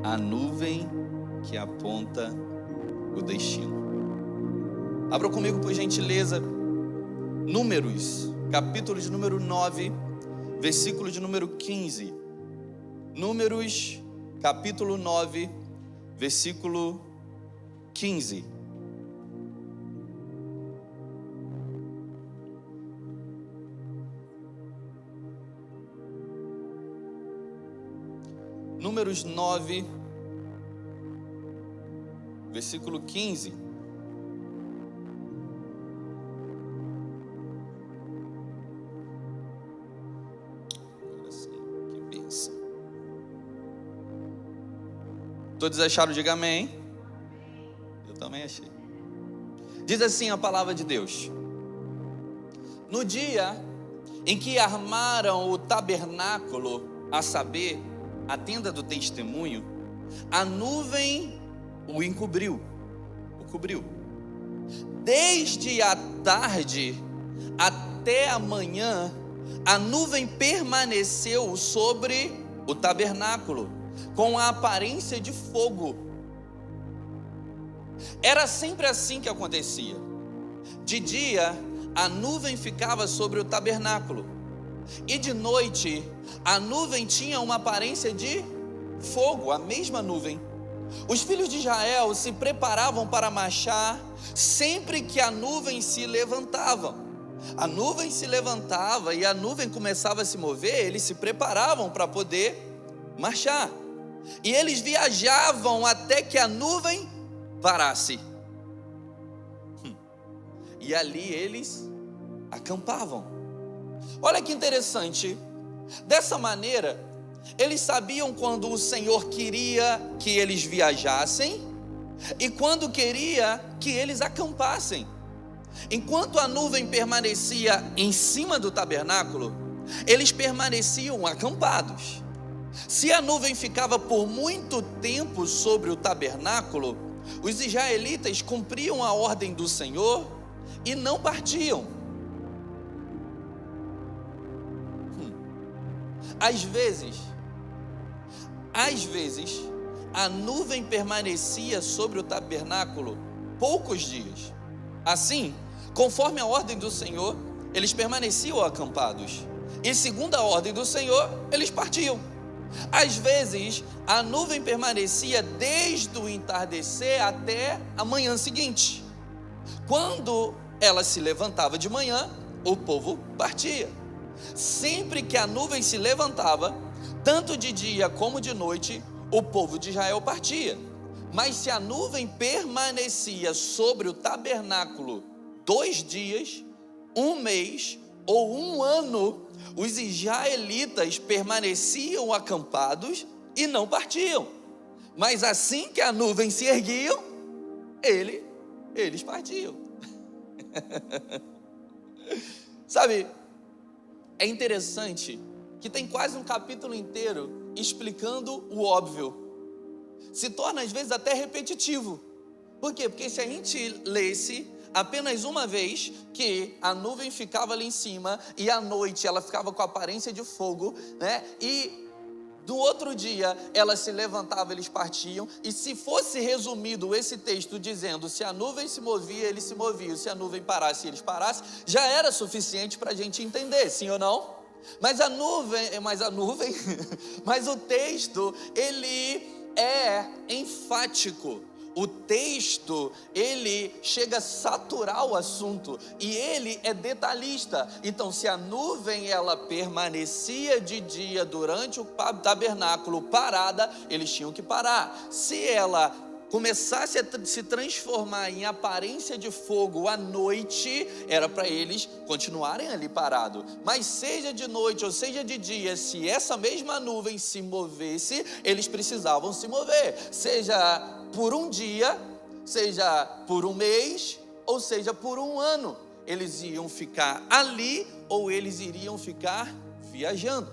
a nuvem que aponta o destino. Abra comigo, por gentileza, Números, capítulo de número 9, versículo de número 15. Números, capítulo 9, versículo 15. Números 9, versículo 15. Que bênção. Todos acharam? Diga amém. Eu também achei. Diz assim a palavra de Deus: no dia em que armaram o tabernáculo, a saber, a tenda do testemunho, a nuvem o cobriu. Desde a tarde até a manhã, a nuvem permaneceu sobre o tabernáculo, com a aparência de fogo. Era sempre assim que acontecia. De dia, a nuvem ficava sobre o tabernáculo, e de noite, a nuvem tinha uma aparência de fogo, a mesma nuvem. Os filhos de Israel se preparavam para marchar sempre que a nuvem se levantava. A nuvem se levantava e a nuvem começava a se mover, eles se preparavam para poder marchar. E eles viajavam até que a nuvem parasse. E ali eles acampavam. Olha que interessante. Dessa maneira, eles sabiam quando o Senhor queria que eles viajassem e quando queria que eles acampassem. Enquanto a nuvem permanecia em cima do tabernáculo, eles permaneciam acampados. Se a nuvem ficava por muito tempo sobre o tabernáculo, os israelitas cumpriam a ordem do Senhor e não partiam. Às vezes, a nuvem permanecia sobre o tabernáculo poucos dias. Assim, conforme a ordem do Senhor, eles permaneciam acampados. E segundo a ordem do Senhor, eles partiam. Às vezes, a nuvem permanecia desde o entardecer até a manhã seguinte. Quando ela se levantava de manhã, o povo partia. Sempre que a nuvem se levantava, tanto de dia como de noite, o povo de Israel partia. Mas se a nuvem permanecia sobre o tabernáculo 2 dias, 1 mês ou 1 ano, os israelitas permaneciam acampados e não partiam. Mas assim que a nuvem se erguia, eles partiam. Sabe, é interessante que tem quase um capítulo inteiro explicando o óbvio. Se torna às vezes até repetitivo. Por quê? Porque se a gente lesse apenas uma vez que a nuvem ficava ali em cima e à noite ela ficava com a aparência de fogo, né? E no outro dia ela se levantava, eles partiam. E se fosse resumido esse texto dizendo: se a nuvem se movia, eles se moviam, se a nuvem parasse, eles parassem, já era suficiente para a gente entender, sim ou não? Mas o texto, ele é enfático. O texto, ele chega a saturar o assunto e ele é detalhista. Então, se a nuvem ela permanecia de dia durante o tabernáculo parada, eles tinham que parar. Se ela começasse a se transformar em aparência de fogo à noite, era para eles continuarem ali parados. Mas seja de noite ou seja de dia, se essa mesma nuvem se movesse, eles precisavam se mover, seja por um dia, seja por um mês, ou seja por um ano. Eles iam ficar ali ou eles iriam ficar viajando.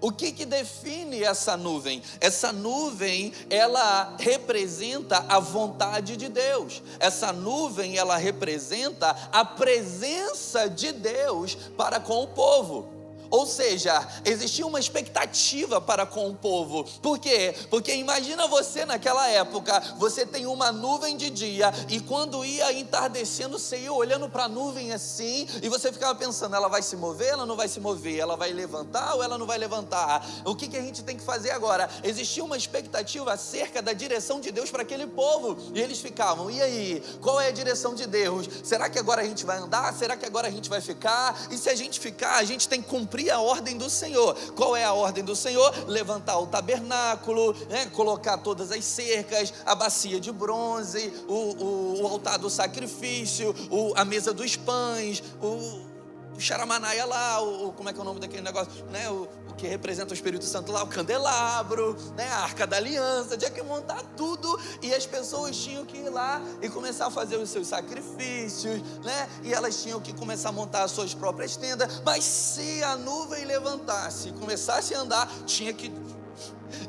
O que define essa nuvem? Essa nuvem, ela representa a vontade de Deus. Essa nuvem, ela representa a presença de Deus para com o povo. Ou seja, existia uma expectativa para com o povo. Por quê? Porque imagina você naquela época, você tem uma nuvem de dia, e quando ia entardecendo, você ia olhando para a nuvem assim, e você ficava pensando, ela vai se mover, ela não vai se mover, ela vai levantar ou ela não vai levantar? O que a gente tem que fazer agora? Existia uma expectativa acerca da direção de Deus para aquele povo, e eles ficavam, e aí, qual é a direção de Deus? Será que agora a gente vai andar? Será que agora a gente vai ficar? E se a gente ficar, a gente tem que cumprir a ordem do Senhor. Qual é a ordem do Senhor? Levantar o tabernáculo, né? Colocar todas as cercas, a bacia de bronze, o altar do sacrifício, a mesa dos pães, o xaramanaia lá, como é que é o nome daquele negócio, né? O que representa o Espírito Santo lá, o candelabro, né? A arca da aliança. Tinha que montar tudo, e as pessoas tinham que ir lá e começar a fazer os seus sacrifícios, né? E elas tinham que começar a montar as suas próprias tendas. Mas se a nuvem levantasse e começasse a andar, tinha que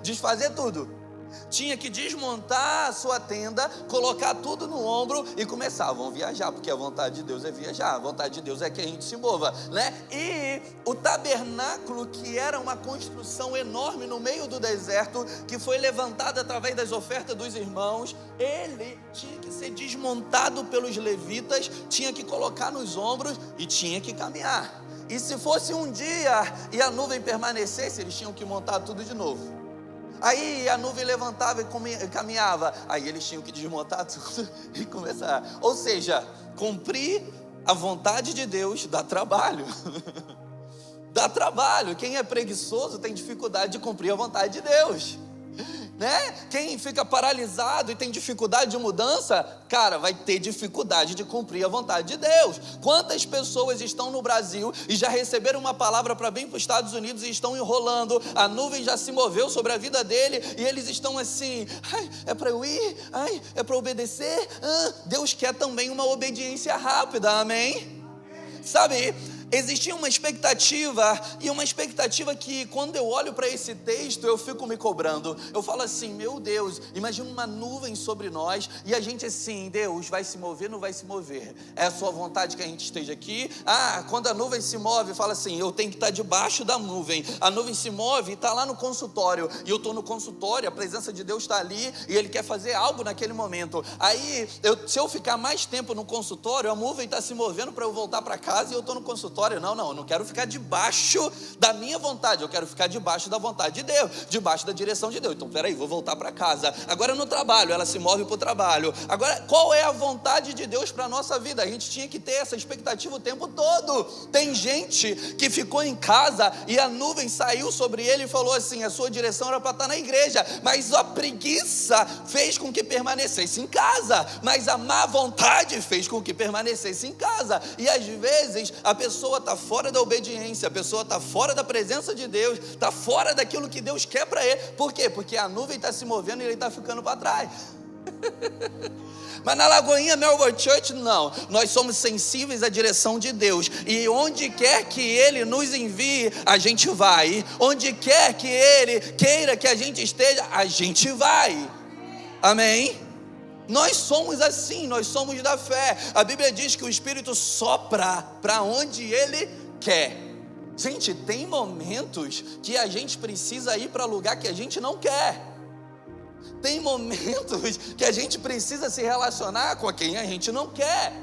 desfazer tudo. Tinha que desmontar a sua tenda, colocar tudo no ombro e começar, vamos viajar, porque a vontade de Deus é viajar, a vontade de Deus é que a gente se mova, né? E o tabernáculo, que era uma construção enorme no meio do deserto, que foi levantada através das ofertas dos irmãos, ele tinha que ser desmontado pelos levitas, tinha que colocar nos ombros e tinha que caminhar. E se fosse um dia e a nuvem permanecesse, eles tinham que montar tudo de novo. Aí a nuvem levantava e caminhava, aí eles tinham que desmontar tudo e começar. Ou seja, cumprir a vontade de Deus dá trabalho. Dá trabalho. Quem é preguiçoso tem dificuldade de cumprir a vontade de Deus, né? Quem fica paralisado e tem dificuldade de mudança, cara, vai ter dificuldade de cumprir a vontade de Deus. Quantas pessoas estão no Brasil e já receberam uma palavra para vir para os Estados Unidos e estão enrolando, a nuvem já se moveu sobre a vida dele e eles estão assim, ai, é para eu ir? Ai, é para obedecer? Deus quer também uma obediência rápida, amém? Sabe, existia uma expectativa, e uma expectativa que quando eu olho para esse texto, eu fico me cobrando. Eu falo assim, meu Deus, imagina uma nuvem sobre nós, e a gente assim, Deus, vai se mover, não vai se mover? É a sua vontade que a gente esteja aqui? Quando a nuvem se move, fala assim, eu tenho que estar debaixo da nuvem. A nuvem se move e está lá no consultório, e eu estou no consultório, a presença de Deus está ali, e Ele quer fazer algo naquele momento. Aí, se eu ficar mais tempo no consultório, a nuvem está se movendo para eu voltar para casa, e eu estou no consultório. Não, eu não quero ficar debaixo da minha vontade, eu quero ficar debaixo da vontade de Deus, debaixo da direção de Deus. Então peraí, vou voltar para casa. Agora no trabalho, ela se move para o trabalho. Agora, qual é a vontade de Deus para a nossa vida? A gente tinha que ter essa expectativa o tempo todo. Tem gente que ficou em casa e a nuvem saiu sobre ele e falou assim, a sua direção era para estar na igreja, mas a preguiça fez com que permanecesse em casa, mas a má vontade fez com que permanecesse em casa. E às vezes a pessoa está fora da obediência, a pessoa está fora da presença de Deus, está fora daquilo que Deus quer para ele. Por quê? Porque a nuvem está se movendo e ele está ficando para trás. Mas na Lagoinha Melbourne Church, não. Nós somos sensíveis à direção de Deus, e onde quer que Ele nos envie, a gente vai. Onde quer que Ele queira que a gente esteja, a gente vai. Amém? Nós somos assim, nós somos da fé. A Bíblia diz que o Espírito sopra para onde Ele quer. Gente, tem momentos que a gente precisa ir para lugar que a gente não quer. Tem momentos que a gente precisa se relacionar com quem a gente não quer.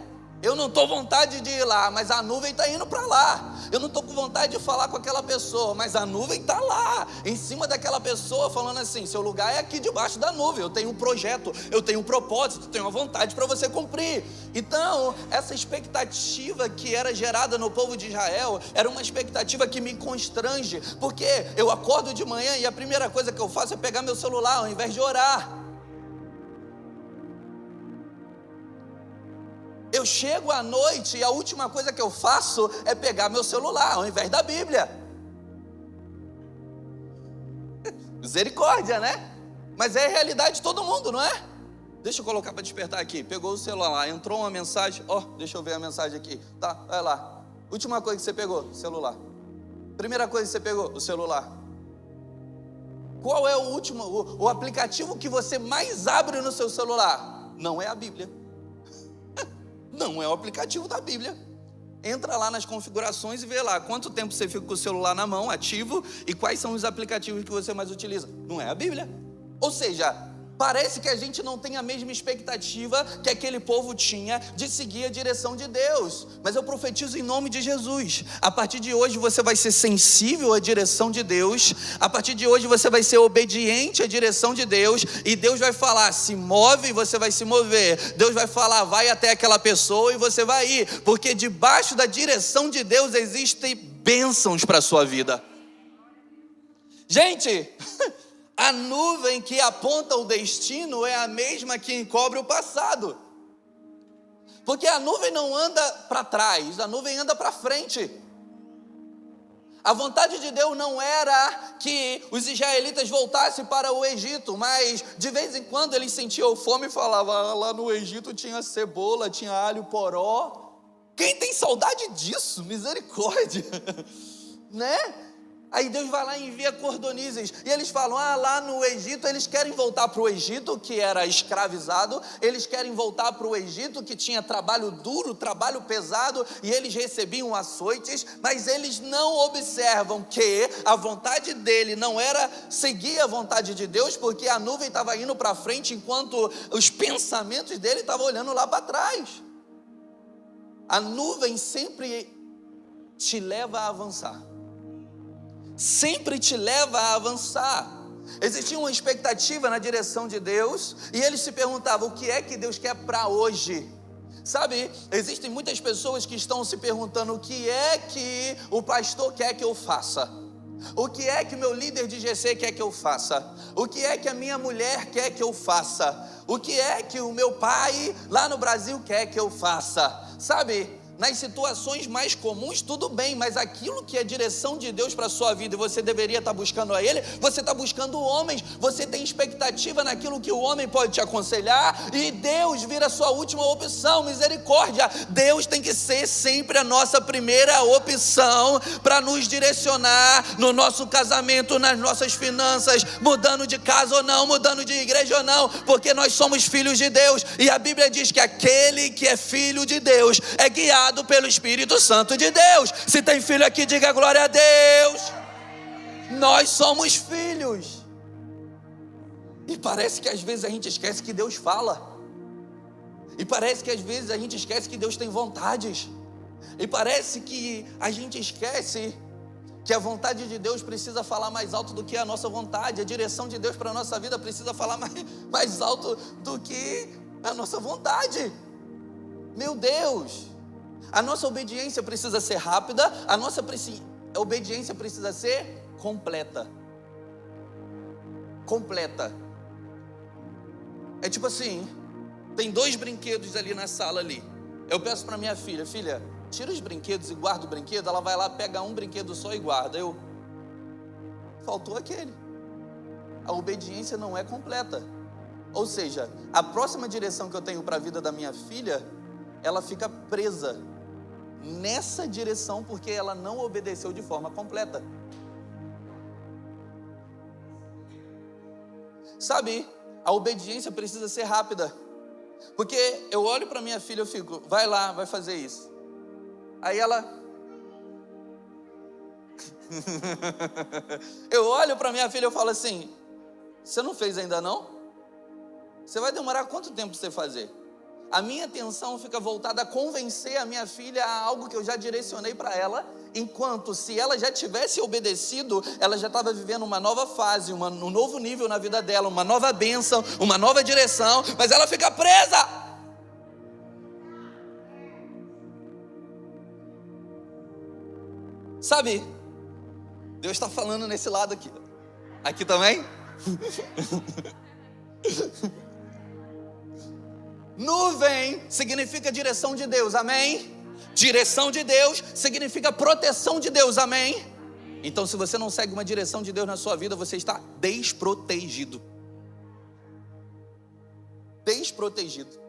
Eu não estou com vontade de ir lá, mas a nuvem está indo para lá. Eu não estou com vontade de falar com aquela pessoa, mas a nuvem está lá, em cima daquela pessoa, falando assim, seu lugar é aqui debaixo da nuvem, eu tenho um projeto, eu tenho um propósito, eu tenho uma vontade para você cumprir. Então, essa expectativa que era gerada no povo de Israel, era uma expectativa que me constrange, porque eu acordo de manhã e a primeira coisa que eu faço é pegar meu celular, ao invés de orar. Eu chego à noite e a última coisa que eu faço é pegar meu celular, ao invés da Bíblia. Misericórdia, né? Mas é a realidade de todo mundo, não é? Deixa eu colocar para despertar aqui. Pegou o celular, entrou uma mensagem. Deixa eu ver a mensagem aqui. Tá, vai lá. Última coisa que você pegou, celular. Primeira coisa que você pegou, o celular. Qual é o aplicativo que você mais abre no seu celular? Não é a Bíblia. Não é o aplicativo da Bíblia. Entra lá nas configurações e vê lá quanto tempo você fica com o celular na mão, ativo, e quais são os aplicativos que você mais utiliza. Não é a Bíblia. Ou seja, parece que a gente não tem a mesma expectativa que aquele povo tinha de seguir a direção de Deus. Mas eu profetizo em nome de Jesus. A partir de hoje você vai ser sensível à direção de Deus. A partir de hoje você vai ser obediente à direção de Deus. E Deus vai falar, se move, e você vai se mover. Deus vai falar, vai até aquela pessoa e você vai ir. Porque debaixo da direção de Deus existem bênçãos para a sua vida. Gente... A nuvem que aponta o destino é a mesma que encobre o passado. Porque a nuvem não anda para trás, a nuvem anda para frente. A vontade de Deus não era que os israelitas voltassem para o Egito, mas de vez em quando eles sentiam fome e falavam, lá no Egito tinha cebola, tinha alho poró. Quem tem saudade disso? Misericórdia, né? Aí Deus vai lá e envia cordonizes, e eles falam, lá no Egito, eles querem voltar para o Egito, que era escravizado, eles querem voltar para o Egito, que tinha trabalho duro, trabalho pesado, e eles recebiam açoites, mas eles não observam que a vontade dele não era seguir a vontade de Deus, porque a nuvem estava indo para frente, enquanto os pensamentos dele estavam olhando lá para trás. A nuvem sempre te leva a avançar. Sempre te leva a avançar. Existia uma expectativa na direção de Deus, e eles se perguntavam, o que é que Deus quer para hoje? Sabe, existem muitas pessoas que estão se perguntando, o que é que o pastor quer que eu faça? O que é que meu líder de GC quer que eu faça? O que é que a minha mulher quer que eu faça? O que é que o meu pai lá no Brasil quer que eu faça? Sabe, nas situações mais comuns, tudo bem, mas aquilo que é direção de Deus para a sua vida, e você deveria estar buscando a Ele, você está buscando homens, você tem expectativa naquilo que o homem pode te aconselhar, e Deus vira a sua última opção. Misericórdia, Deus tem que ser sempre a nossa primeira opção, para nos direcionar no nosso casamento, nas nossas finanças, mudando de casa ou não, mudando de igreja ou não, porque nós somos filhos de Deus, e a Bíblia diz que aquele que é filho de Deus, é guiado pelo Espírito Santo de Deus. Se tem filho aqui, diga glória a Deus. Nós somos filhos. E parece que às vezes a gente esquece que Deus fala. E parece que às vezes a gente esquece que Deus tem vontades. E parece que a gente esquece que a vontade de Deus precisa falar mais alto do que a nossa vontade. A direção de Deus para a nossa vida precisa falar mais alto do que a nossa vontade. Meu Deus! A nossa obediência precisa ser rápida, a nossa obediência precisa ser completa. Completa. É tipo assim, tem 2 brinquedos ali na sala ali. Eu peço para minha filha, filha, tira os brinquedos e guarda o brinquedo. Ela vai lá, pega um brinquedo só e guarda. Faltou aquele. A obediência não é completa. Ou seja, a próxima direção que eu tenho para a vida da minha filha, ela fica presa nessa direção porque ela não obedeceu de forma completa. Sabe, a obediência precisa ser rápida, porque eu olho para minha filha, eu fico, vai lá, vai fazer isso. Aí ela eu olho para minha filha, eu falo assim, você não fez ainda não? Você vai demorar quanto tempo para você fazer? A minha atenção fica voltada a convencer a minha filha a algo que eu já direcionei para ela, enquanto se ela já tivesse obedecido, ela já estava vivendo uma nova fase, um novo nível na vida dela, uma nova bênção, uma nova direção, mas ela fica presa. Sabe, Deus está falando nesse lado aqui. Aqui também? Nuvem significa direção de Deus, amém? Direção de Deus significa proteção de Deus, amém? Então, se você não segue uma direção de Deus na sua vida, você está desprotegido. Desprotegido.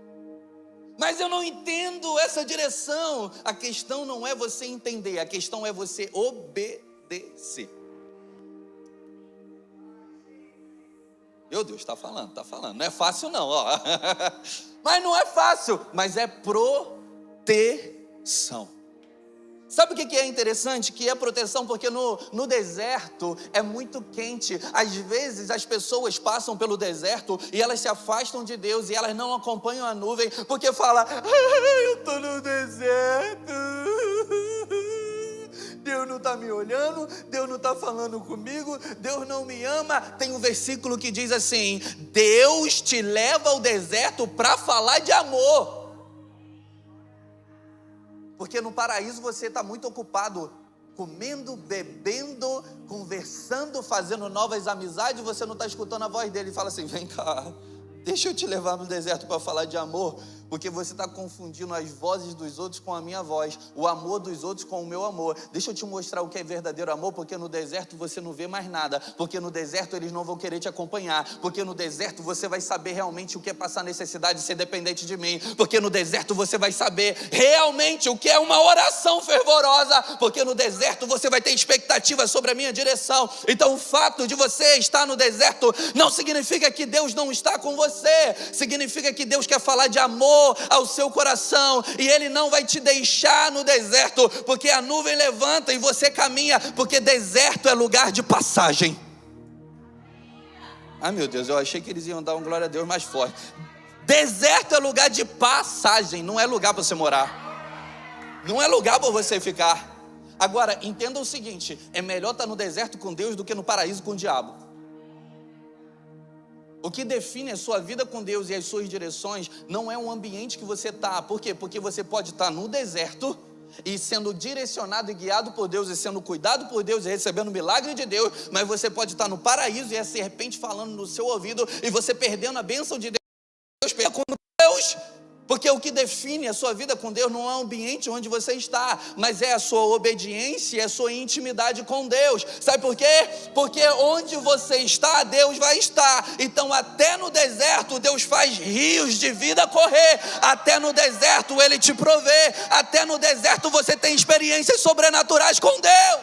Mas eu não entendo essa direção. A questão não é você entender, a questão é você obedecer. Meu Deus, está falando. Não é fácil não, ó. Mas não é fácil, mas é proteção. Sabe o que é interessante? Que é proteção, porque no deserto é muito quente. Às vezes as pessoas passam pelo deserto e elas se afastam de Deus e elas não acompanham a nuvem, porque fala: eu estou no deserto, Deus não está me olhando, Deus não está falando comigo, Deus não me ama. Tem um versículo que diz assim: Deus te leva ao deserto para falar de amor. Porque no paraíso você está muito ocupado comendo, bebendo, conversando, fazendo novas amizades. Você não está escutando a voz dele e fala assim: vem cá, deixa eu te levar no deserto para falar de amor. Porque você está confundindo as vozes dos outros com a minha voz, o amor dos outros com o meu amor. Deixa eu te mostrar o que é verdadeiro amor, porque no deserto você não vê mais nada, porque no deserto eles não vão querer te acompanhar, porque no deserto você vai saber realmente o que é passar necessidade e ser dependente de mim, porque no deserto você vai saber realmente o que é uma oração fervorosa, porque no deserto você vai ter expectativa sobre a minha direção. Então o fato de você estar no deserto não significa que Deus não está com você, significa que Deus quer falar de amor ao seu coração, e Ele não vai te deixar no deserto, porque a nuvem levanta e você caminha, porque deserto é lugar de passagem. Ai meu Deus, eu achei que eles iam dar um glória a Deus mais forte. Deserto é lugar de passagem, não é lugar para você morar, não é lugar para você ficar. Agora, entenda o seguinte: é melhor estar no deserto com Deus do que no paraíso com o diabo. O que define a sua vida com Deus e as suas direções não é um ambiente que você está. Por quê? Porque você pode estar no deserto e sendo direcionado e guiado por Deus, e sendo cuidado por Deus, e recebendo o milagre de Deus. Mas você pode estar no paraíso e a serpente falando no seu ouvido, e você perdendo a bênção de Deus, com Deus. Porque o que define a sua vida com Deus não é o ambiente onde você está, mas é a sua obediência e a sua intimidade com Deus. Sabe por quê? Porque onde você está, Deus vai estar. Então até no deserto Deus faz rios de vida correr, até no deserto Ele te provê, até no deserto você tem experiências sobrenaturais com Deus.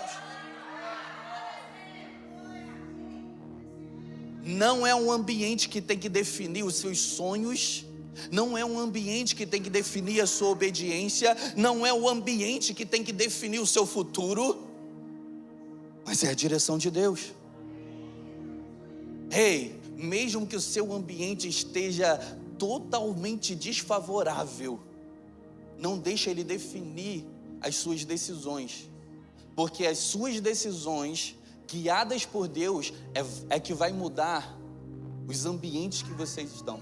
Não é um ambiente que tem que definir os seus sonhos, não é um ambiente que tem que definir a sua obediência, não é o ambiente que tem que definir o seu futuro, mas é a direção de Deus. Ei, mesmo que o seu ambiente esteja totalmente desfavorável, não deixe ele definir as suas decisões, porque as suas decisões, guiadas por Deus, é que vai mudar os ambientes que vocês estão.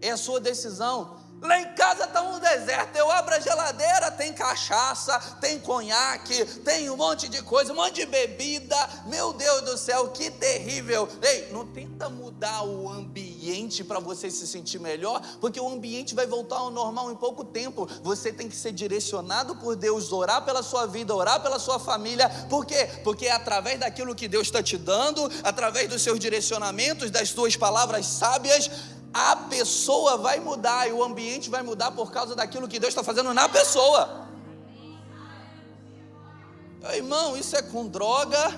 É a sua decisão. Lá em casa está um deserto, eu abro a geladeira, tem cachaça, tem conhaque, tem um monte de coisa, um monte de bebida. Meu Deus do céu, que terrível. Ei, não tenta mudar o ambiente para você se sentir melhor, porque o ambiente vai voltar ao normal em pouco tempo. Você tem que ser direcionado por Deus, orar pela sua vida, orar pela sua família. Por quê? Porque é através daquilo que Deus está te dando, através dos seus direcionamentos, das suas palavras sábias, a pessoa vai mudar e o ambiente vai mudar por causa daquilo que Deus está fazendo na pessoa. Irmão, isso é com droga,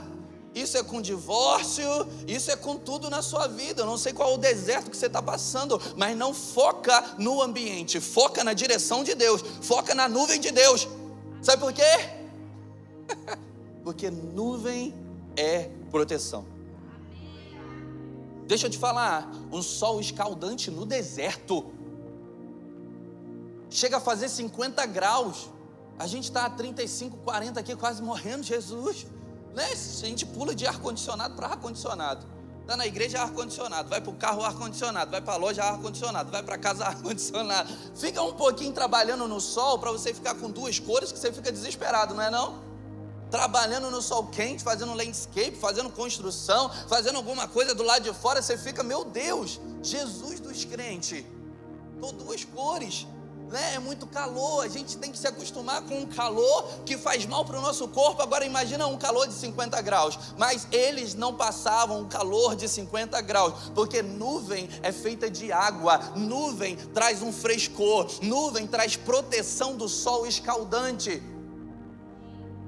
isso é com divórcio, isso é com tudo na sua vida. Eu não sei qual é o deserto que você está passando, mas não foca no ambiente, foca na direção de Deus, foca na nuvem de Deus. Sabe por quê? Porque nuvem é proteção. Deixa eu te falar, um sol escaldante no deserto chega a fazer 50 graus. A gente está a 35, 40 aqui, quase morrendo, Jesus, né? A gente pula de ar-condicionado para ar-condicionado. Está na igreja, ar-condicionado. Vai para o carro, ar-condicionado. Vai para a loja, ar-condicionado. Vai para casa, ar-condicionado. Fica um pouquinho trabalhando no sol para você ficar com duas cores, que você fica desesperado, não é não? Trabalhando no sol quente, fazendo landscape, fazendo construção, fazendo alguma coisa do lado de fora, você fica, meu Deus, Jesus dos crentes, tô duas cores, né? É muito calor, a gente tem que se acostumar com um calor que faz mal para o nosso corpo. Agora imagina um calor de 50 graus, mas eles não passavam um calor de 50 graus, porque nuvem é feita de água, nuvem traz um frescor, nuvem traz proteção do sol escaldante.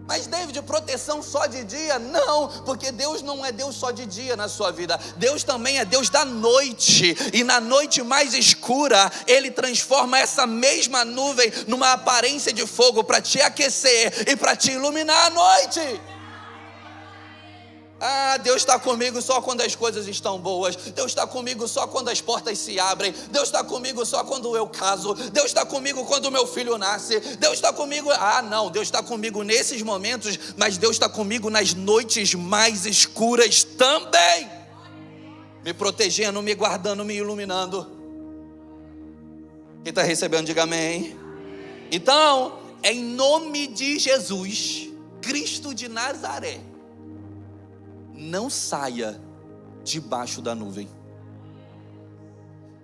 Mas David, proteção só de dia? Não, porque Deus não é Deus só de dia na sua vida. Deus também é Deus da noite. E na noite mais escura, Ele transforma essa mesma nuvem numa aparência de fogo para te aquecer e para te iluminar à noite. Ah, Deus está comigo só quando as coisas estão boas. Deus está comigo só quando as portas se abrem. Deus está comigo só quando eu caso. Deus está comigo quando o meu filho nasce. Deus está comigo... Ah, não, Deus está comigo nesses momentos, mas Deus está comigo nas noites mais escuras também, me protegendo, me guardando, me iluminando. Quem está recebendo, diga amém. Então, em nome de Jesus, Cristo de Nazaré, não saia debaixo da nuvem.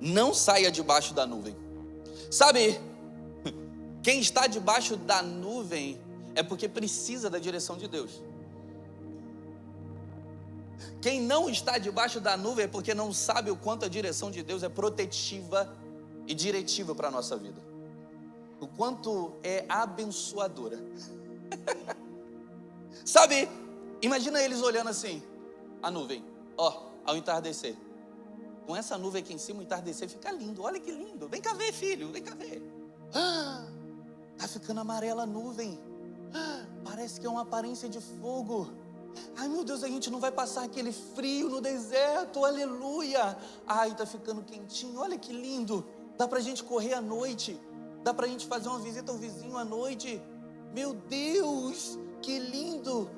Não saia debaixo da nuvem. Sabe, quem está debaixo da nuvem é porque precisa da direção de Deus. Quem não está debaixo da nuvem é porque não sabe o quanto a direção de Deus é protetiva e diretiva para a nossa vida. O quanto é abençoadora. Sabe, imagina eles olhando assim, a nuvem, ao entardecer. Com essa nuvem aqui em cima, o entardecer fica lindo. Olha que lindo. Vem cá ver, filho, vem cá ver. Tá ficando amarela a nuvem. Parece que é uma aparência de fogo. Ai, meu Deus, a gente não vai passar aquele frio no deserto. Aleluia. Ai, tá ficando quentinho. Olha que lindo. Dá pra gente correr à noite. Dá pra gente fazer uma visita ao vizinho à noite. Meu Deus, que lindo.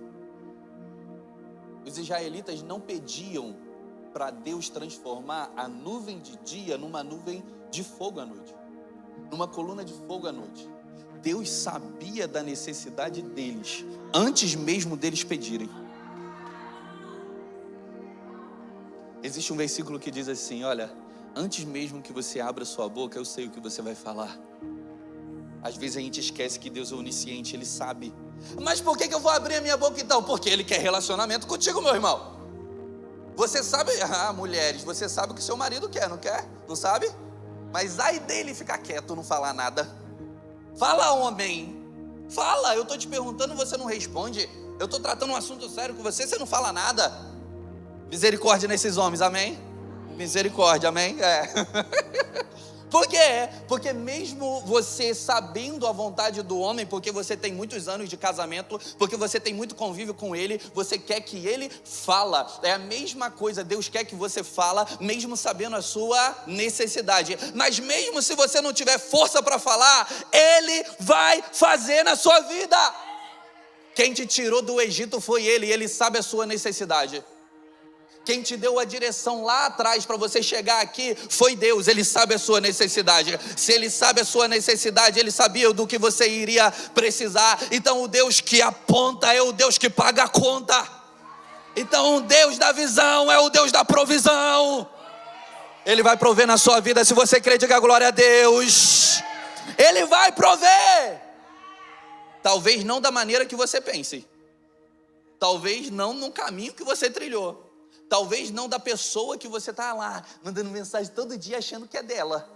Os israelitas não pediam para Deus transformar a nuvem de dia numa nuvem de fogo à noite, numa coluna de fogo à noite. Deus sabia da necessidade deles, antes mesmo deles pedirem. Existe um versículo que diz assim, olha, antes mesmo que você abra sua boca, eu sei o que você vai falar. Às vezes a gente esquece que Deus é onisciente, Ele sabe. Mas por que eu vou abrir a minha boca então? Porque Ele quer relacionamento contigo, meu irmão. Você sabe, mulheres, você sabe o que seu marido quer, não quer? Não sabe? Mas ai dele ficar quieto, não falar nada. Fala, homem. Fala, eu estou te perguntando, você não responde. Eu estou tratando um assunto sério com você, você não fala nada. Misericórdia nesses homens, amém? Misericórdia, amém? Por quê? Porque mesmo você sabendo a vontade do homem, porque você tem muitos anos de casamento, porque você tem muito convívio com ele, você quer que ele fala. É a mesma coisa, Deus quer que você fala, mesmo sabendo a sua necessidade. Mas mesmo se você não tiver força para falar, Ele vai fazer na sua vida. Quem te tirou do Egito foi Ele, e Ele sabe a sua necessidade. Quem te deu a direção lá atrás para você chegar aqui foi Deus. Ele sabe a sua necessidade. Se Ele sabe a sua necessidade, Ele sabia do que você iria precisar. Então o Deus que aponta é o Deus que paga a conta. Então o Deus da visão é o Deus da provisão. Ele vai prover na sua vida. Se você crê, diga glória a Deus. Ele vai prover. Talvez não da maneira que você pense. Talvez não no caminho que você trilhou. Talvez não da pessoa que você está lá, mandando mensagem todo dia achando que é dela.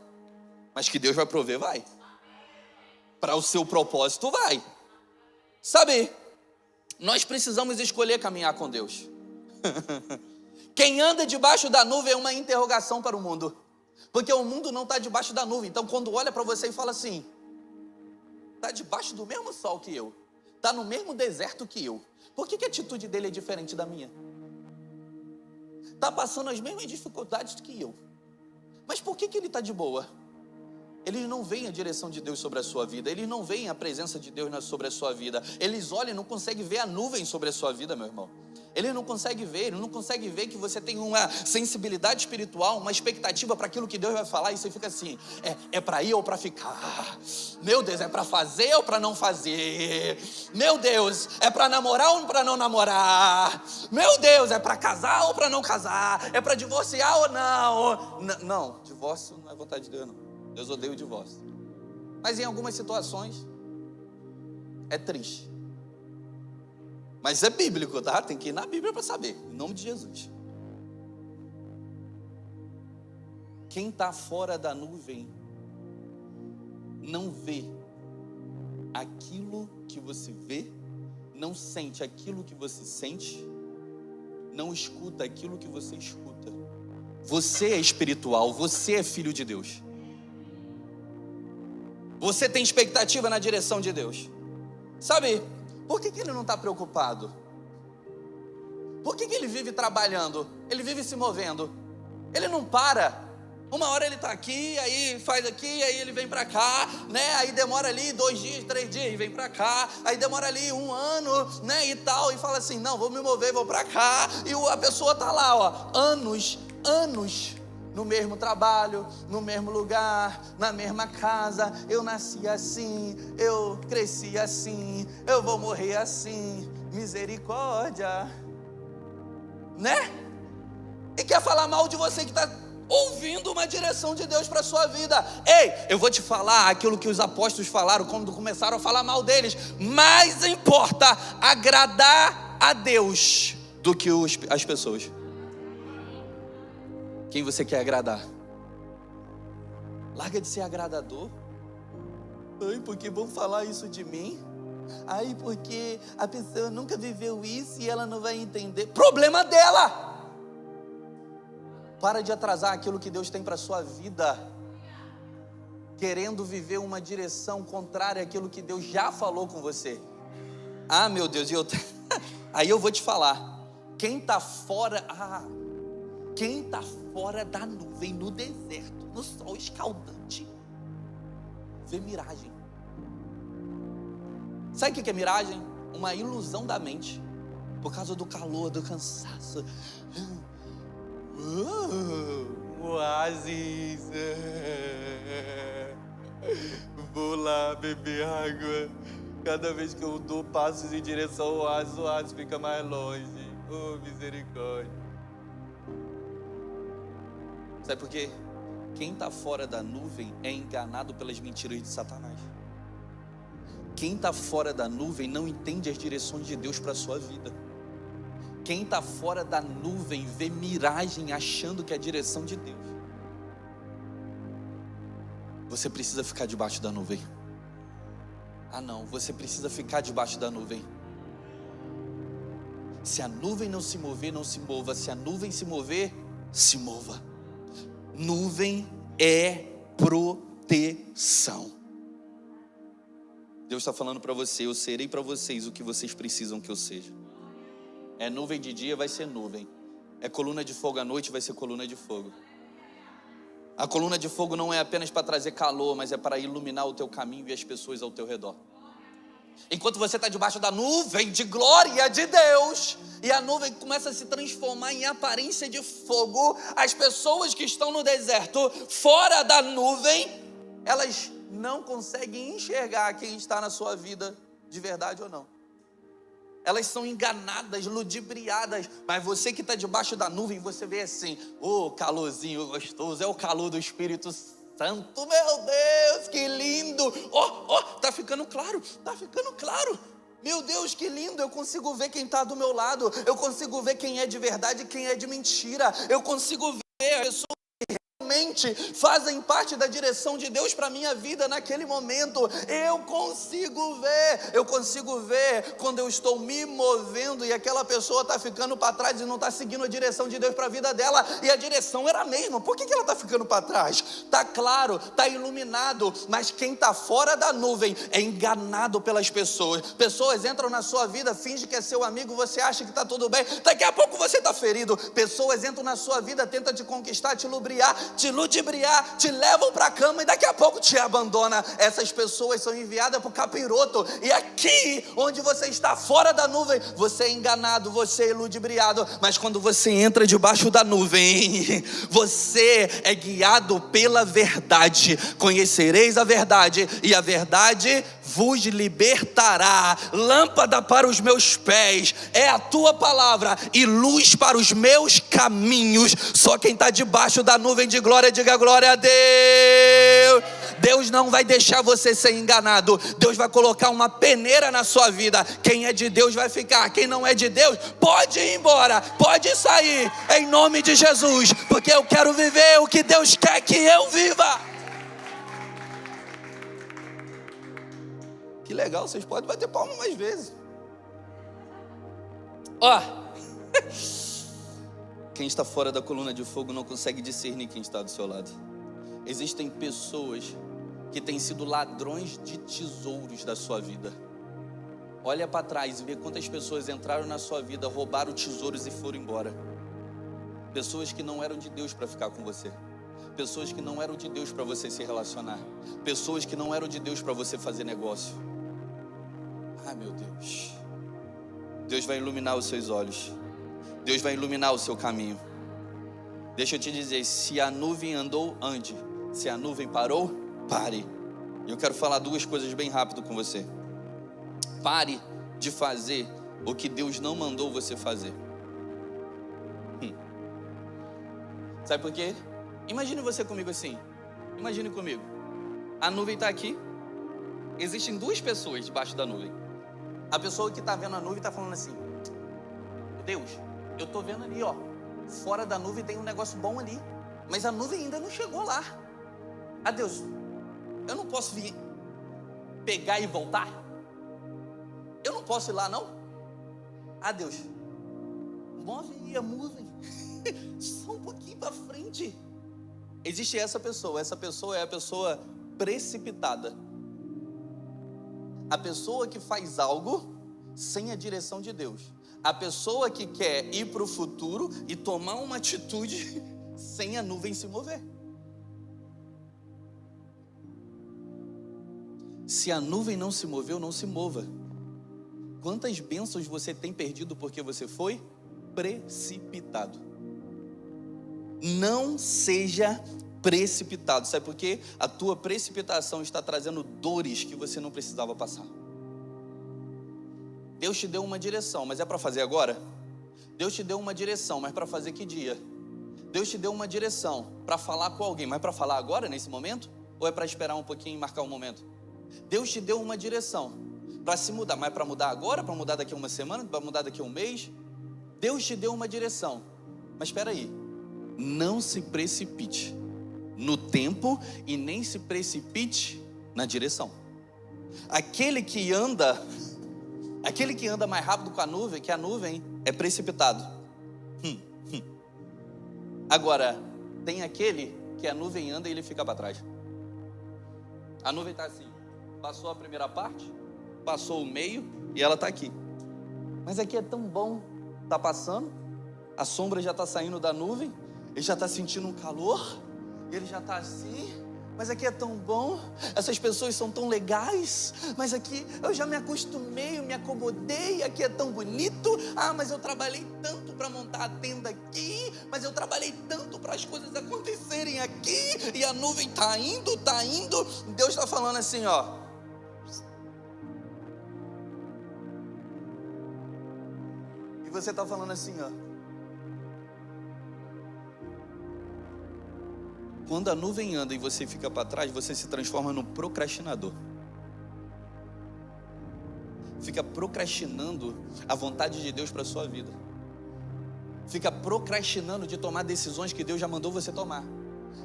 Mas que Deus vai prover, vai. Para o seu propósito, vai. Sabe, nós precisamos escolher caminhar com Deus. Quem anda debaixo da nuvem é uma interrogação para o mundo. Porque o mundo não está debaixo da nuvem. Então quando olha para você e fala assim, está debaixo do mesmo sol que eu, está no mesmo deserto que eu, por que a atitude dele é diferente da minha? Está passando as mesmas dificuldades que eu, mas por que ele está de boa? Eles não veem a direção de Deus sobre a sua vida, eles não veem a presença de Deus sobre a sua vida. Eles olham e não conseguem ver a nuvem sobre a sua vida, meu irmão. Eles não conseguem ver que você tem uma sensibilidade espiritual, uma expectativa para aquilo que Deus vai falar, e você fica assim, é para ir ou para ficar? Meu Deus, é para fazer ou para não fazer? Meu Deus, é para namorar ou para não namorar? Meu Deus, é para casar ou para não casar? É para divorciar ou não? Não, divórcio não é vontade de Deus, não. Deus odeia o divórcio. Mas em algumas situações é triste. Mas é bíblico, tá? Tem que ir na Bíblia para saber. Em nome de Jesus. Quem está fora da nuvem não vê aquilo que você vê, não sente aquilo que você sente, não escuta aquilo que você escuta. Você é espiritual, você é filho de Deus. Você tem expectativa na direção de Deus. Sabe, por que ele não está preocupado? Por que ele vive trabalhando? Ele vive se movendo. Ele não para. Uma hora ele está aqui, aí faz aqui, aí ele vem para cá, né? Aí demora ali 2 dias, 3 dias, e vem para cá. Aí demora ali 1 ano, né? E tal, e fala assim, não, vou me mover, vou para cá. E a pessoa está lá, ó, anos, no mesmo trabalho, no mesmo lugar, na mesma casa. Eu nasci assim, eu cresci assim, eu vou morrer assim. Misericórdia, né? E quer falar mal de você que está ouvindo uma direção de Deus para a sua vida. Ei, eu vou te falar aquilo que os apóstolos falaram quando começaram a falar mal deles. Mais importa agradar a Deus do que as pessoas. Quem você quer agradar? Larga de ser agradador. Ai, porque vão falar isso de mim? Ai, porque a pessoa nunca viveu isso e ela não vai entender. Problema dela! Para de atrasar aquilo que Deus tem para a sua vida, querendo viver uma direção contrária àquilo que Deus já falou com você. Ah, meu Deus, aí eu vou te falar. Quem está fora da nuvem, no deserto, no sol escaldante, vê miragem. Sabe o que é miragem? Uma ilusão da mente, por causa do calor, do cansaço. Oásis. Vou lá beber água. Cada vez que eu dou passos em direção ao oásis, o oásis fica mais longe. Oh, misericórdia. Sabe por quê? Quem está fora da nuvem é enganado pelas mentiras de Satanás. Quem está fora da nuvem não entende as direções de Deus para a sua vida. Quem está fora da nuvem vê miragem achando que é a direção de Deus. Você precisa ficar debaixo da nuvem. Ah não, você precisa ficar debaixo da nuvem. Se a nuvem não se mover, não se mova. Se a nuvem se mover, se mova. Nuvem é proteção. Deus está falando para você, eu serei para vocês o que vocês precisam que eu seja. É nuvem de dia, vai ser nuvem. É coluna de fogo à noite, vai ser coluna de fogo. A coluna de fogo não é apenas para trazer calor, mas é para iluminar o teu caminho e as pessoas ao teu redor. Enquanto você está debaixo da nuvem de glória de Deus, e a nuvem começa a se transformar em aparência de fogo, as pessoas que estão no deserto, fora da nuvem, elas não conseguem enxergar quem está na sua vida de verdade ou não. Elas são enganadas, ludibriadas. Mas você que está debaixo da nuvem, você vê assim, calorzinho gostoso, é o calor do Espírito Santo. Meu Deus, que lindo. Tá ficando claro. Meu Deus, que lindo. Eu consigo ver quem está do meu lado. Eu consigo ver quem é de verdade e quem é de mentira. Eu consigo ver a pessoa fazem parte da direção de Deus para a minha vida naquele momento. Eu consigo ver quando eu estou me movendo e aquela pessoa está ficando para trás e não está seguindo a direção de Deus para a vida dela, e a direção era a mesma. Por que ela está ficando para trás? Está claro, está iluminado, mas quem está fora da nuvem é enganado pelas pessoas. Pessoas entram na sua vida, finge que é seu amigo, você acha que está tudo bem, daqui a pouco você está ferido. Pessoas entram na sua vida, tentam te conquistar, te ludibriar, te levam para a cama e daqui a pouco te abandona. Essas pessoas são enviadas para o capiroto, e aqui onde você está fora da nuvem, você é enganado, você é ludibriado. Mas quando você entra debaixo da nuvem, você é guiado pela verdade. Conhecereis a verdade e a verdade vos libertará. Lâmpada para os meus pés é a tua palavra e luz para os meus caminhos. Só quem está debaixo da nuvem de glória, diga glória a Deus. Deus não vai deixar você ser enganado. Deus vai colocar uma peneira na sua vida. Quem é de Deus vai ficar, quem não é de Deus pode ir embora, pode sair, em nome de Jesus, porque eu quero viver o que Deus quer que eu viva. Que legal, vocês podem bater palma mais vezes. Ó, quem está fora da coluna de fogo não consegue discernir quem está do seu lado. Existem pessoas que têm sido ladrões de tesouros da sua vida. Olha para trás e vê quantas pessoas entraram na sua vida, roubaram tesouros e foram embora. Pessoas que não eram de Deus para ficar com você. Pessoas que não eram de Deus para você se relacionar. Pessoas que não eram de Deus para você fazer negócio. Ai, meu Deus. Deus vai iluminar os seus olhos. Deus vai iluminar o seu caminho. Deixa eu te dizer, se a nuvem andou, ande. Se a nuvem parou, pare. Eu quero falar duas coisas bem rápido com você. Pare de fazer o que Deus não mandou você fazer. Sabe por quê? Imagine você comigo assim. Imagine comigo. A nuvem está aqui. Existem duas pessoas debaixo da nuvem. A pessoa que está vendo a nuvem está falando assim: Deus, eu estou vendo ali, ó. Fora da nuvem tem um negócio bom ali. Mas a nuvem ainda não chegou lá. Ah, Deus, eu não posso vir pegar e voltar? Eu não posso ir lá, não? Ah, Deus, move aí a nuvem. Só um pouquinho para frente. Existe essa pessoa é a pessoa precipitada. A pessoa que faz algo sem a direção de Deus. A pessoa que quer ir para o futuro e tomar uma atitude sem a nuvem se mover. Se a nuvem não se moveu, não se mova. Quantas bênçãos você tem perdido porque você foi precipitado? Não seja precipitado. Sabe por quê? A tua precipitação está trazendo dores que você não precisava passar. Deus te deu uma direção, mas é para fazer agora? Deus te deu uma direção, mas para fazer que dia? Deus te deu uma direção para falar com alguém, mas para falar agora, nesse momento? Ou é para esperar um pouquinho e marcar um momento? Deus te deu uma direção para se mudar, mas para mudar agora, para mudar daqui a uma semana, para mudar daqui a um mês? Deus te deu uma direção, mas espera aí, não se precipite no tempo e nem se precipite na direção. Aquele que anda mais rápido que a nuvem é precipitado. Agora, tem aquele que a nuvem anda e ele fica para trás. A nuvem está assim, passou a primeira parte, passou o meio e ela está aqui. Mas aqui é tão bom, está passando, a sombra já está saindo da nuvem, ele já está sentindo um calor, ele já está assim, mas aqui é tão bom, essas pessoas são tão legais, mas aqui eu já me acostumei, eu me acomodei, aqui é tão bonito. Ah, mas eu trabalhei tanto para montar a tenda aqui, mas eu trabalhei tanto para as coisas acontecerem aqui, e a nuvem está indo, Deus está falando assim, ó. E você está falando assim, ó. Quando a nuvem anda e você fica para trás, você se transforma num procrastinador. Fica procrastinando a vontade de Deus para a sua vida. Fica procrastinando de tomar decisões que Deus já mandou você tomar.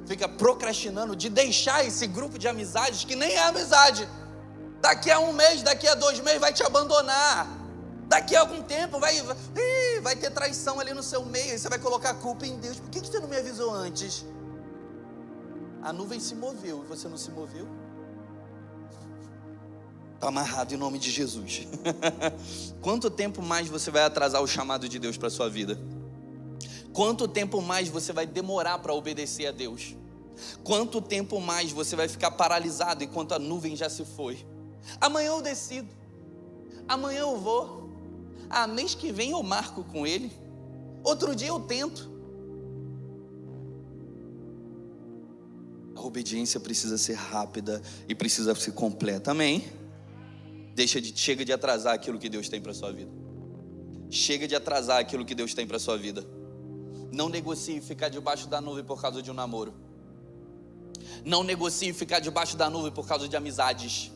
Fica procrastinando de deixar esse grupo de amizades que nem é amizade. Daqui a um mês, daqui a 2 meses vai te abandonar. Daqui a algum tempo vai ter traição ali no seu meio. E você vai colocar a culpa em Deus. Por que você não me avisou antes? A nuvem se moveu e você não se moveu? Está amarrado em nome de Jesus. Quanto tempo mais você vai atrasar o chamado de Deus para a sua vida? Quanto tempo mais você vai demorar para obedecer a Deus? Quanto tempo mais você vai ficar paralisado enquanto a nuvem já se foi? Amanhã eu decido. Amanhã eu vou. Mês que vem eu marco com ele. Outro dia eu tento. A obediência precisa ser rápida e precisa ser completa, amém? Chega de atrasar aquilo que Deus tem para a sua vida. Chega de atrasar aquilo que Deus tem para a sua vida. Não negocie ficar debaixo da nuvem por causa de um namoro. Não negocie ficar debaixo da nuvem por causa de amizades.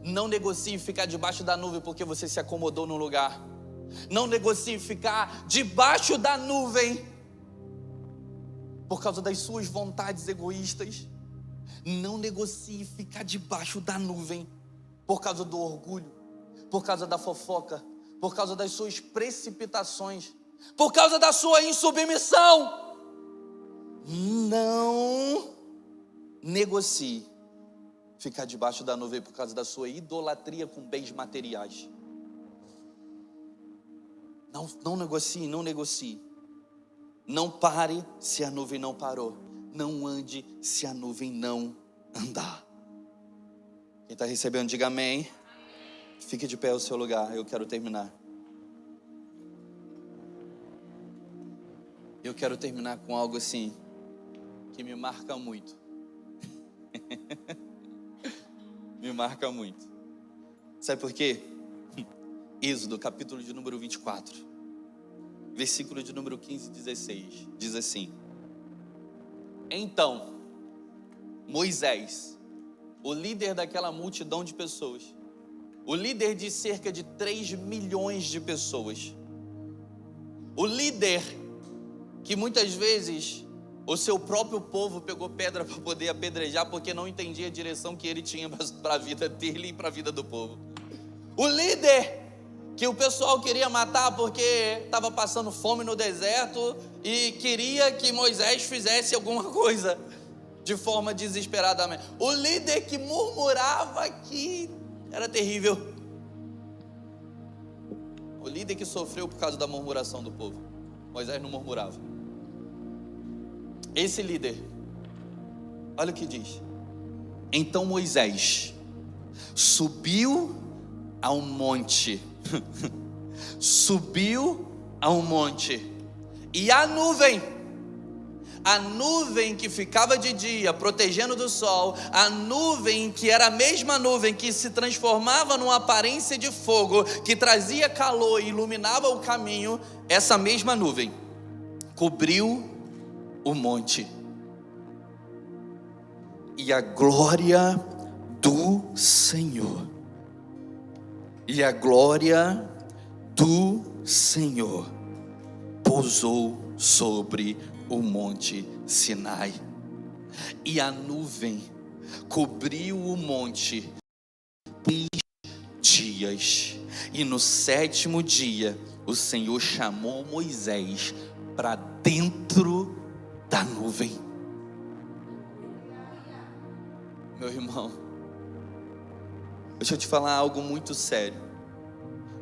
Não negocie ficar debaixo da nuvem porque você se acomodou no lugar. Não negocie ficar debaixo da nuvem por causa das suas vontades egoístas. Não negocie ficar debaixo da nuvem por causa do orgulho, por causa da fofoca, por causa das suas precipitações, por causa da sua insubmissão. Não negocie ficar debaixo da nuvem por causa da sua idolatria com bens materiais. Não negocie, não negocie. Não pare se a nuvem não parou. Não ande se a nuvem não andar. Quem está recebendo, diga amém. Fique de pé ao seu lugar, eu quero terminar. Eu quero terminar com algo assim, que me marca muito. Me marca muito. Sabe por quê? Êxodo, capítulo de número 24, versículo de número 15 e 16, diz assim: Então, Moisés, o líder daquela multidão de pessoas, o líder de cerca de 3 milhões de pessoas, o líder que muitas vezes o seu próprio povo pegou pedra para poder apedrejar porque não entendia a direção que ele tinha para a vida dele e para a vida do povo. O líder que o pessoal queria matar porque estava passando fome no deserto e queria que Moisés fizesse alguma coisa de forma desesperadamente. O líder que murmurava que era terrível. O líder que sofreu por causa da murmuração do povo. Moisés não murmurava. Esse líder, olha o que diz: Então Moisés subiu ao monte, e a nuvem que ficava de dia, protegendo do sol, a nuvem que era a mesma nuvem que se transformava numa aparência de fogo, que trazia calor e iluminava o caminho, essa mesma nuvem cobriu o monte, e a glória do Senhor, pousou sobre o monte Sinai, e a nuvem cobriu o monte 3 dias, e no 7º dia o Senhor chamou Moisés para dentro da nuvem. Meu irmão, deixa eu te falar algo muito sério.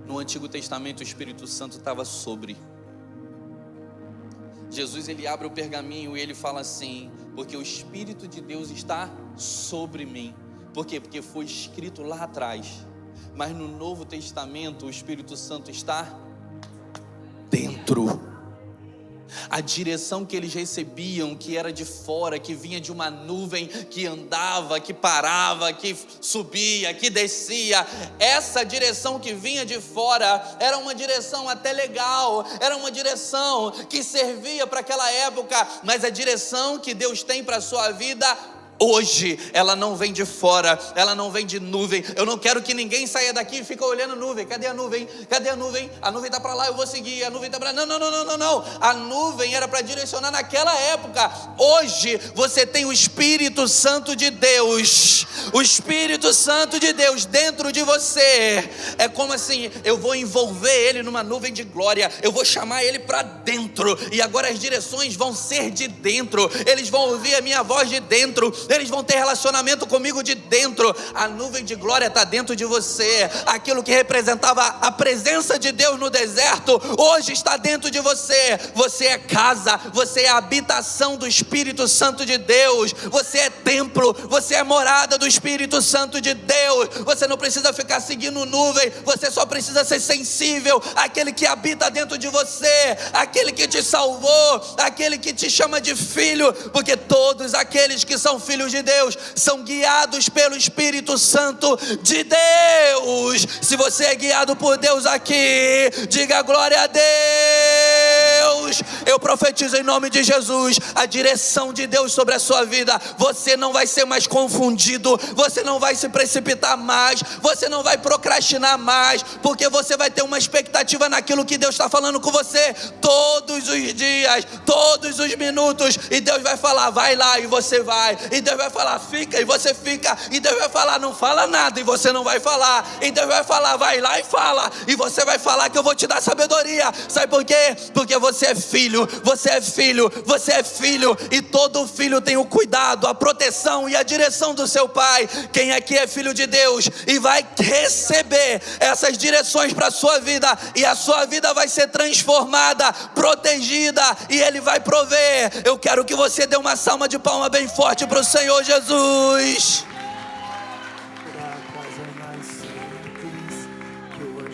No Antigo Testamento o Espírito Santo estava sobre. Jesus, ele abre o pergaminho e ele fala assim: porque o Espírito de Deus está sobre mim. Por quê? Porque foi escrito lá atrás. Mas no Novo Testamento o Espírito Santo está dentro. A direção que eles recebiam, que era de fora, que vinha de uma nuvem, que andava, que parava, que subia, que descia, essa direção que vinha de fora, era uma direção até legal, era uma direção que servia para aquela época, mas a direção que Deus tem para a sua vida hoje, ela não vem de fora, ela não vem de nuvem. Eu não quero que ninguém saia daqui e fique olhando nuvem. Cadê a nuvem? Cadê a nuvem? A nuvem está para lá, eu vou seguir. A nuvem está para lá. Não. A nuvem era para direcionar naquela época. Hoje você tem o Espírito Santo de Deus. O Espírito Santo de Deus dentro de você. É como assim, eu vou envolver ele numa nuvem de glória. Eu vou chamar ele para dentro. E agora as direções vão ser de dentro. Eles vão ouvir a minha voz de dentro. Eles vão ter relacionamento comigo de dentro. A nuvem de glória está dentro de você. Aquilo que representava a presença de Deus no deserto, hoje está dentro de você. Você é casa, você é a habitação do Espírito Santo de Deus. Você é templo, você é morada do Espírito Santo de Deus. Você não precisa ficar seguindo nuvem, você só precisa ser sensível àquele que habita dentro de você, aquele que te salvou, aquele que te chama de filho, porque todos aqueles que são filhos de Deus são guiados pelo Espírito Santo de Deus. Se você é guiado por Deus aqui, diga glória a Deus. Jesus. Eu profetizo em nome de Jesus a direção de Deus sobre a sua vida. Você não vai ser mais confundido, você não vai se precipitar mais, você não vai procrastinar mais, porque você vai ter uma expectativa naquilo que Deus está falando com você todos os dias, todos os minutos. E Deus vai falar, vai lá, e você vai. E Deus vai falar, fica, e você fica. E Deus vai falar, não fala nada, e você não vai falar. E Deus vai falar, vai lá e fala. E você vai falar que eu vou te dar sabedoria. Sabe por quê? Porque você é filho, você é filho, você é filho. E todo filho tem o cuidado, a proteção e a direção do seu pai. Quem aqui é filho de Deus e vai receber essas direções para a sua vida, e a sua vida vai ser transformada, protegida, e Ele vai prover. Eu quero que você dê uma salva de palma bem forte para o Senhor Jesus.